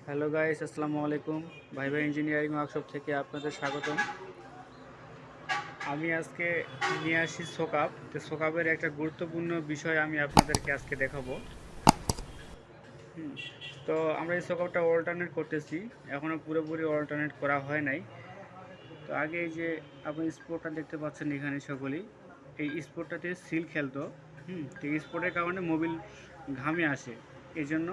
Hello guys, আসসালামু আলাইকুম। ভাই ভাই ইঞ্জিনিয়ারিং ওয়ার্কশপ থেকে আপনাদের স্বাগতম। আমি আজকে নিয়ে আসি শোকাপ। তো শোকাপের একটা গুরুত্বপূর্ণ বিষয় আমি আপনাদেরকে আজকে দেখাবো। হুম, তো আমরা এই শোকাপটা অল্টারনেট করতেছি, এখনও পুরোপুরি অল্টারনেট করা হয় নাই। তো আগে এই যে আপনি স্পোর্টটা দেখতে পাচ্ছেন এখানে সকলেই, এই স্পোর্টটাতে সিল খেলতো। তো এই স্পোর্টের কারণে মোবিল ঘামে আসে। এই জন্য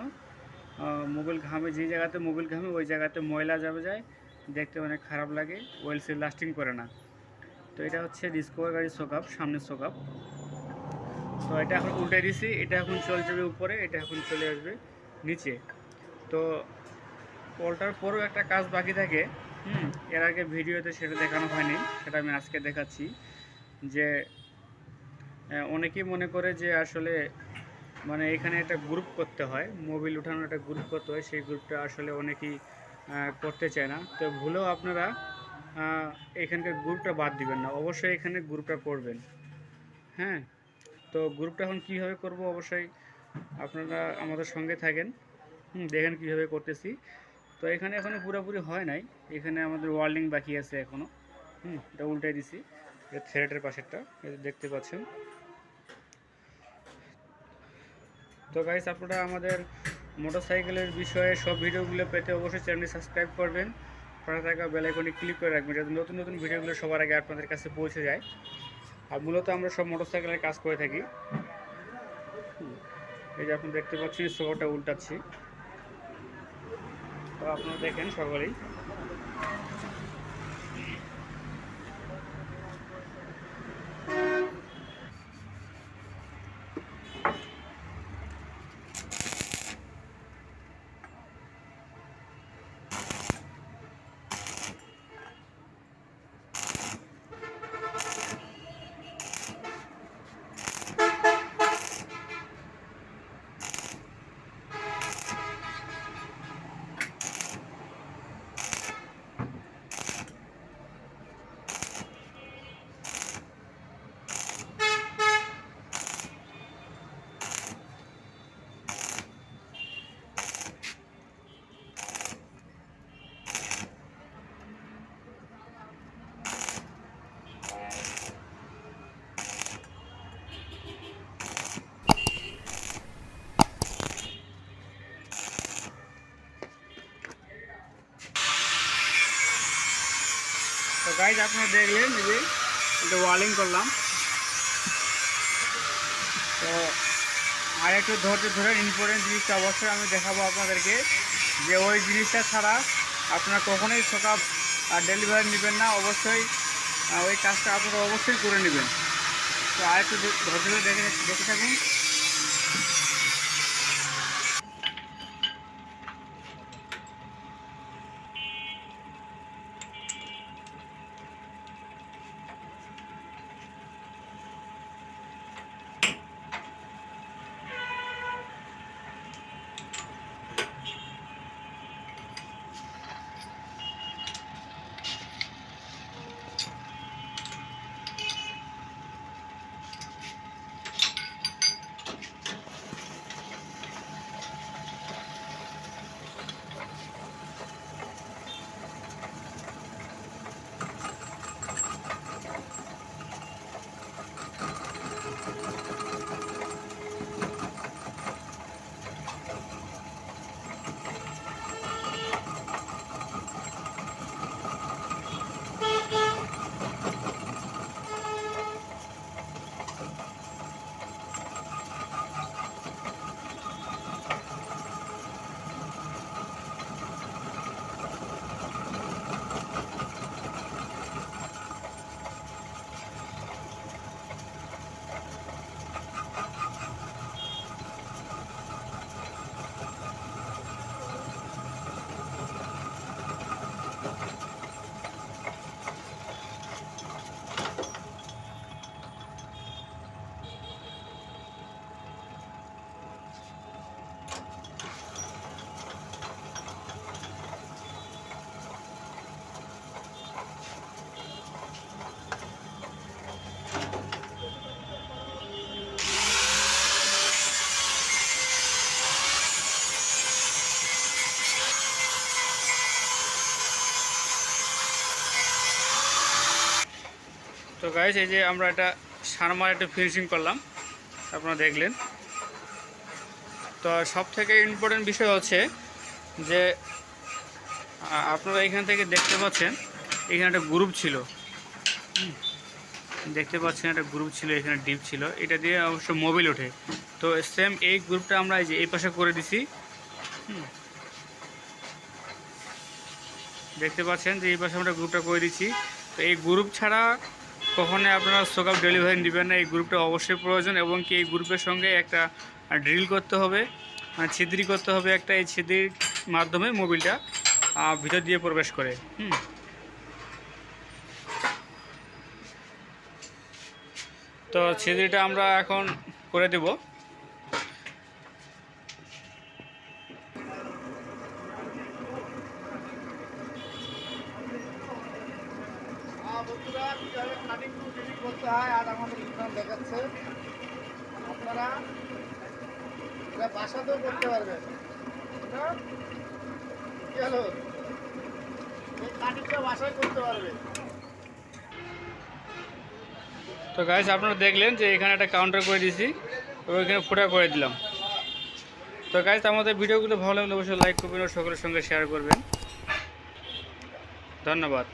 মোবিল ঘামে, যে জায়গাতে মোবিল ঘামে ওই জায়গাতে ময়লা যাবে যায়, দেখতে অনেক খারাপ লাগে, ওয়েল সিল লাস্টিং করে না। তো এটা হচ্ছে ডিসকভার গাড়ির শোকাপ, সামনের শোকাপ। তো এটা এখন উল্টে দিছি, এটা এখন চলে যাবে উপরে, এটা এখন চলে আসবে নিচে। তো পোলটার পরেও একটা কাজ বাকি থাকে। এর আগে ভিডিওতে সেটা দেখানো হয়নি, সেটা আমি আজকে দেখাচ্ছি। যে অনেকেই মনে করে যে আসলে মানে এখানে একটা গ্রুপ করতে হয়, মোবিল উঠানোর একটা গ্রুপ করতে হয়, সেই গ্রুপটা আসলে অনেকেই করতে চায় না। তো ভুলেও আপনারা এখানকার গ্রুপটা বাদ দিবেন না, অবশ্যই এখানে গ্রুপটা করবেন। হ্যাঁ, তো গ্রুপটা এখন কীভাবে করব, অবশ্যই আপনারা আমাদের সঙ্গে থাকেন। দেখেন কীভাবে করতেছি। তো এখানে এখনও পুরোপুরি হয় নাই, এখানে আমাদের ওয়ার্ল্ডিং বাকি আছে এখনও। এটা উল্টাই দিছি, এটা থ্রেডের পাশেরটা, এটা দেখতে পাচ্ছেন। তো গাইস, আপনারা আমাদের মোটরসাইকেলের বিষয়ে সব ভিডিওগুলো পেতে অবশ্যই চ্যানেলটি সাবস্ক্রাইব করবেন, পাশে থাকা বেল আইকনে ক্লিক করে রাখবেন যাতে নতুন নতুন ভিডিওগুলো সবার আগে আপনাদের কাছে পৌঁছে যায়। আর মূলত আমরা সব মোটরসাইকেলের কাজ করে থাকি। এই যে আপনি দেখতে পাচ্ছেন স্টোভটা উল্টাচ্ছি, তো আপনারা দেখেন সকলেই। তো গাইজ, আপনারা দেখলেন যে এটা ওয়ালিং করলাম। তো আর একটু ধৈর্য ধরে ইম্পর্টেন্ট জিনিসটা অবশ্যই আমি দেখাবো আপনাদেরকে, যে ওই জিনিসটা ছাড়া আপনারা কখনোই শোকাপ ডেলিভারি নেবেন না। অবশ্যই ওই কাজটা আপনারা অবশ্যই করে নেবেন। তো আর একটু ধৈর্য ধরে দেখে থাকুন। তো গাইস, এই যে আমরা এটা সারমার একটা ফিনিশিং করলাম, আপনারা দেখলেন। তো সব থেকে ইম্পর্টেন্ট বিষয় হচ্ছে যে আপনারা এখান থেকে দেখতে পাচ্ছেন এখানে একটা গ্রুপ ছিল, দেখতে পাচ্ছেন একটা গ্রুপ ছিল, এখানে ডিপ ছিল, এটা দিয়ে অবশ্য মোবিল ওঠে। তো সেম এই গ্রুপটা আমরা এই যে এই পাশে করে দিছি। দেখতে পাচ্ছেন যে এই পাশে আমরা গ্রুপটা করে দিচ্ছি। তো এই গ্রুপ ছাড়া কখনোই আপনারা শোকআপ ডেলিভারি নেবেন না, এই গ্রুপটা অবশ্যই প্রয়োজন। এবং কি এই গ্রুপের সঙ্গে একটা ড্রিল করতে হবে, মানে ছিদ্রি করতে হবে একটা, এই ছিদ্রির মাধ্যমে মোবিলটা ভিতর দিয়ে প্রবেশ করে। তো ছিদ্রিটা আমরা এখন করে দেব। বন্ধুরা, কীভাবে কাটিং টু ফিটিং করতে হয় আর আমাদের ইসলাম দেখাচ্ছে। আপনারা এটা বাসাতেও করতে পারবেন। কি হলো, এই কাটিংটা বাসায় করতে পারবেন। তো গাইস, আপনারা দেখলেন যে এখানে একটা কাউন্টার করে দিয়েছি এবং এখানে ফোটা করে দিলাম। তো গাইস, আমাদের ভিডিওগুলো ভালো লাগলে অবশ্যই লাইক করবেন ও সকলের সঙ্গে শেয়ার করবেন। ধন্যবাদ।